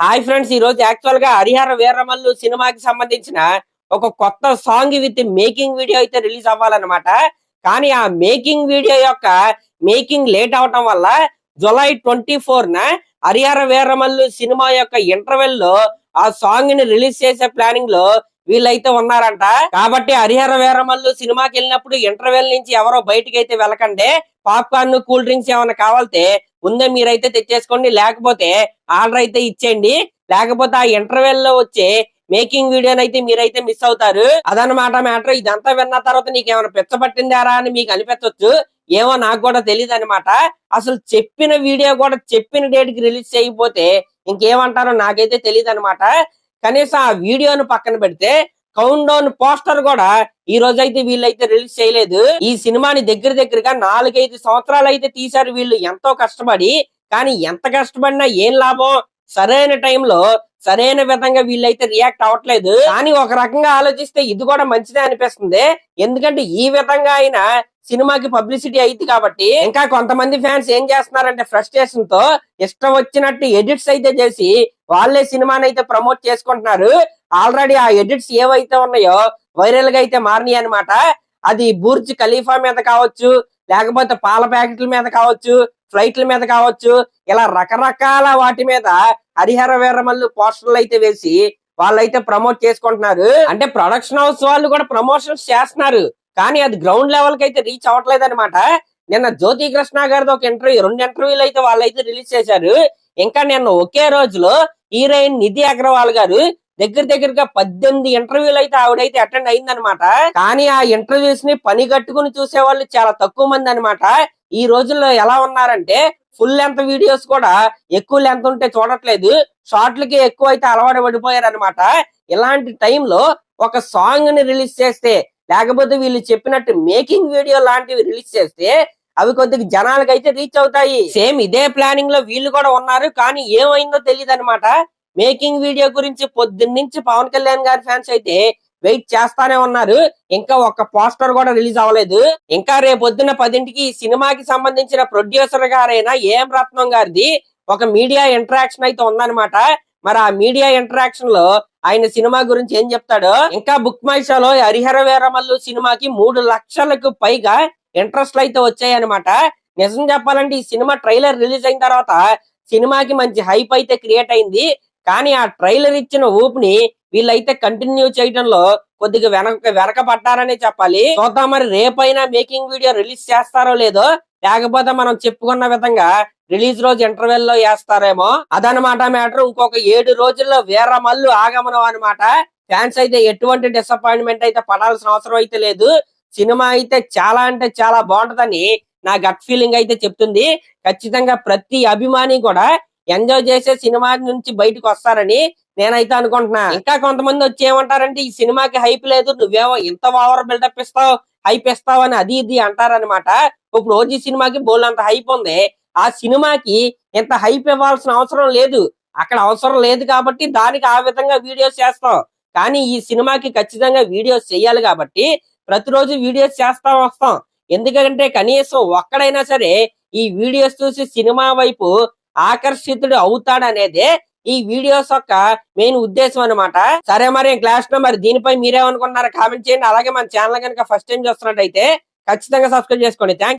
Hi friends, ఈ రోజు actual గా హరిహర వీరమల్లు సినిమాకి సంబంధించిన ఒక కొత్త సాంగ్ విత్ మేకింగ్ వీడియో అయితే రిలీజ్ అవ్వాలన్నమాట. కానీ ఆ మేకింగ్ వీడియో యొక్క మేకింగ్ లేట్ అవటం వల్ల జూలై 24న హరిహర వీరమల్లు సినిమా యొక్క ఇంటర్వెల్ లో ఆ సాంగ్ ని రిలీజ్ చేసే ప్లానింగ్ లో వీళ్ళైతే ఉన్నారంట. కాబట్టి హరిహర వీరమల్లు సినిమాకి వెళ్ళినప్పుడు ఇంటర్వెల్ నుంచి ఎవరో బయటికి అయితే వెళ్ళకండి. పాప్కార్న్, కూల్ డ్రింక్స్ ఏమైనా కావాలంటే ముందే మీరైతే తెచ్చేసుకోండి, లేకపోతే ఆర్డర్ అయితే ఇచ్చేయండి. లేకపోతే ఆ ఇంటర్వెల్ లో వచ్చే మేకింగ్ వీడియోని అయితే మీరైతే మిస్ అవుతారు. అదనమాట మ్యాటర్. ఇదంతా విన్న తర్వాత నీకేమైనా పిచ్చ పట్టిందారా అని మీకు అనిపించవచ్చు. ఏమో, నాకు కూడా తెలియదు అనమాట. అసలు చెప్పిన వీడియో కూడా చెప్పిన డేట్ కి రిలీజ్ చేయకపోతే ఇంకేమంటారో నాకైతే తెలియదు అనమాట. కనీసం ఆ వీడియోను పక్కన పెడితే కౌంట్ డౌన్ పోస్టర్ కూడా ఈ రోజు అయితే వీళ్ళైతే రిలీజ్ చేయలేదు. ఈ సినిమాని దగ్గరగా 4-5 సంవత్సరాలు అయితే తీశారు వీళ్ళు ఎంతో కష్టపడి. కానీ ఎంత కష్టపడినా ఏం లాభం? సరైన టైంలో సరైన విధంగా వీళ్ళైతే రియాక్ట్ అవ్వట్లేదు. కానీ ఒక రకంగా ఆలోచిస్తే ఇది కూడా మంచిదే అనిపిస్తుంది. ఎందుకంటే ఈ విధంగా అయినా సినిమాకి పబ్లిసిటీ అయింది కాబట్టి. ఇంకా కొంతమంది ఫ్యాన్స్ ఏం చేస్తున్నారంటే ఫ్రస్ట్రేషన్ తో ఇష్టం వచ్చినట్టు ఎడిట్స్ అయితే చేసి వాళ్ళే సినిమాని అయితే ప్రమోట్ చేసుకుంటున్నారు. ఆల్రెడీ ఆ ఎడిట్స్ ఏవైతే ఉన్నాయో వైరల్ గా అయితే మారినాయి అనమాట. అది బుర్జ్ ఖలీఫా మీద కావచ్చు, లేకపోతే పాల ప్యాకెట్ల మీద కావచ్చు, ఫ్లైట్ల మీద కావచ్చు, ఇలా రకరకాల వాటి మీద హరిహర వీరమల్లు పోస్టర్లు అయితే వేసి వాళ్ళైతే ప్రమోట్ చేసుకుంటున్నారు. అంటే ప్రొడక్షన్ హౌస్ వాళ్ళు కూడా ప్రమోషన్స్ చేస్తున్నారు, కానీ అది గ్రౌండ్ లెవెల్ కి అయితే రీచ్ అవ్వట్లేదు అనమాట. నిన్న జ్యోతి కృష్ణ గారిది ఒక ఇంటర్వ్యూ, 2 ఇంటర్వ్యూలు అయితే వాళ్ళైతే రిలీజ్ చేశారు. ఇంకా నిన్న ఒకే రోజులో హీరోయిన్ నిధి అగర్వాల్ గారు దగ్గరగా 18 ఇంటర్వ్యూలు అయితే ఆవిడైతే అటెండ్ అయిందనమాట. కానీ ఆ ఇంటర్వ్యూస్ ని పని కట్టుకుని చూసే వాళ్ళు చాలా తక్కువ మంది అనమాట. ఈ రోజుల్లో ఎలా ఉన్నారంటే ఫుల్ లెంత్ వీడియోస్ కూడా ఎక్కువ లెంత్ ఉంటే చూడట్లేదు, షార్ట్లకి ఎక్కువ అయితే అలవాటు పడిపోయారు అనమాట. ఇలాంటి టైంలో ఒక సాంగ్ ని రిలీజ్ చేస్తే, లేకపోతే వీళ్ళు చెప్పినట్టు మేకింగ్ వీడియో లాంటివి రిలీజ్ చేస్తే అవి కొద్దిగా జనాలకు అయితే రీచ్ అవుతాయి. సేమ్ ఇదే ప్లానింగ్ లో వీళ్ళు కూడా ఉన్నారు. కానీ ఏమైందో తెలియదు అనమాట. మేకింగ్ వీడియో గురించి పొద్దున్నుంచి పవన్ కళ్యాణ్ గారి ఫ్యాన్స్ అయితే వెయిట్ చేస్తానే ఉన్నారు. ఇంకా ఒక్క పోస్టర్ కూడా రిలీజ్ అవ్వలేదు. ఇంకా రేపొద్దున 10ంటికి ఈ సినిమాకి సంబంధించిన ప్రొడ్యూసర్ గారైన ఏఎం రత్నం గారిది ఒక మీడియా ఇంటరాక్షన్ అయితే ఉందన్నమాట. మరి ఆ మీడియా ఇంటరాక్షన్ లో ఆయన సినిమా గురించి ఏం చెప్తాడో. ఇంకా బుక్ మై షోలో హరిహర వీరమల్లు సినిమాకి 3 లక్షలకు పైగా ఇంట్రెస్ట్లు అయితే వచ్చాయన్నమాట. నిజం చెప్పాలంటే ఈ సినిమా ట్రైలర్ రిలీజ్ అయిన తర్వాత సినిమాకి మంచి హైప్ అయితే క్రియేట్ అయింది. కానీ ఆ ట్రైలర్ ఇచ్చిన ఊపుని వీళ్ళైతే కంటిన్యూ చేయడంలో కొద్దిగా వెనక పడ్డారనే చెప్పాలి. చూద్దాం మరి రేపైనా మేకింగ్ వీడియో రిలీజ్ చేస్తారో లేదో, లేకపోతే మనం చెప్పుకున్న విధంగా రిలీజ్ రోజు ఇంటర్వెల్ లో వేస్తారేమో. అదనమాట మ్యాటర్. ఇంకొక 7 రోజుల్లో వీరమల్లు ఆగమనం అనమాట. ఫ్యాన్స్ అయితే ఎటువంటి డిసప్పాయింట్మెంట్ అయితే పడాల్సిన అవసరం అయితే లేదు. సినిమా అయితే చాలా అంటే చాలా బాగుంటదని నా గట్ ఫీలింగ్ అయితే చెప్తుంది. ఖచ్చితంగా ప్రతి అభిమాని కూడా ఎంజాయ్ చేసే సినిమా నుంచి బయటకు వస్తారని నేనైతే అనుకుంటున్నా. ఇంకా కొంతమంది వచ్చి ఏమంటారంటే ఈ సినిమాకి హైప్ లేదు, నువ్వేమో ఇంత ఓవర్ బిల్డప్ ఇస్తావు, హైప్ ఇస్తావు అని అది ఇది అంటారనమాట. ఇప్పుడు ఓజీ సినిమాకి బోల్డంత హైప్ ఉంది. ఆ సినిమాకి ఇంత హైప్ ఇవ్వాల్సిన అవసరం లేదు. అక్కడ అవసరం లేదు కాబట్టి దానికి ఆ విధంగా వీడియోస్ చేస్తాం. కానీ ఈ సినిమాకి ఖచ్చితంగా వీడియోస్ చేయాలి కాబట్టి ప్రతిరోజు వీడియోస్ చేస్తా వస్తాం. ఎందుకంటే కనీసం ఒక్కడైనా సరే ఈ వీడియోస్ చూసి సినిమా వైపు ఆకర్షితుడు అవుతాడనేదే ఈ వీడియోస్ యొక్క మెయిన్ ఉద్దేశం అనమాట. సరే, మరి క్లాస్ లో మరి దీనిపై మీరేమనుకుంటున్నారో కామెంట్ చేయండి. అలాగే మన ఛానల్ కనుక ఫస్ట్ టైం చూస్తున్నట్టయితే ఖచ్చితంగా సబ్స్క్రైబ్ చేసుకోండి. థ్యాంక్